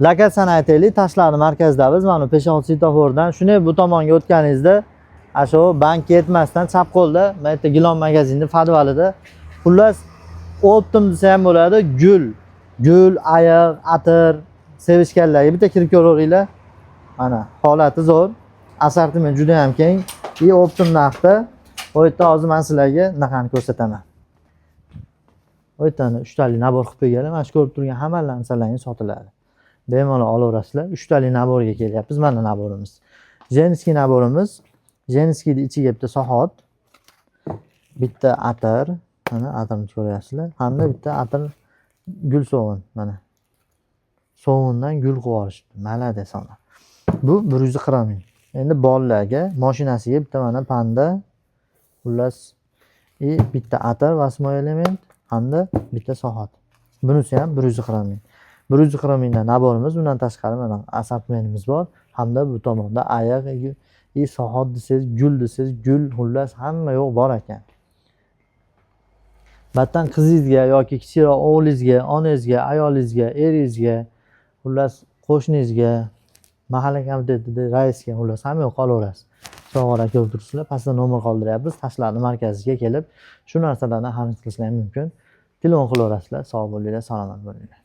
Lokatsiyani aytaylik, Tashlarni markazidamiz. Mana Peshon svetofordan shunday bu tomonga o'tganingizda, shu bankka yetmasdan chap qo'lda, mana yerda Gilon magazinning podvalida, xullas optim desa ham bo'ladi, gul, ayiq, atir sevishganlarga bitta kirib ko'ringlar. Mana holati zo'r, assortiment juda ham keng. Optim narxda. Bu yerda hozir men sizlarga narxini ko'rsataman. Bu yerdan 3 talik nabor qilib qo'yganlar. Mana shu ko'rib turgan hamma narsalarning sotiladi. Bemalol olaverasizlar. 3 talik naborga kelyapmiz. Mana naborimiz. Jenskiy naborimiz. Jenskiyni ichiga bitta sohot, bitta atir, mana atirni ko'ryapsizlar. Hamda bitta atir gul sovun, mana. Sovundan gul qilib olishibdi. Malades ona. Bu 140 ming. Endi bolalarga mashinasiga bitta mana panda, xullas, bitta atir vasmoy element hamda bitta sohot. Bunisi ham 140 ming. 140 mingdan naborimiz, bundan tashqari mana assortimentimiz bor. Hamda bu tomonda ayiq, sohot desangiz, gul desangiz, gul, xullas hamma yo'q bor ekan. Battan qizingizga yoki kichikroq o'g'lingizga, onangizga, ayolingizga, eringizga, xullas qo'shningizga, mahalla komitetida raisga, xullas hamma yo'q qolaverasiz. Sog'ora ko'rib turibsizlar, pastda nomer qoldiryapmiz. Tashlarni markaziga kelib, shu narsalarni xarid qilishingiz mumkin. Telefon qilaverasizlar. Sog' bo'linglar, salomat bo'linglar.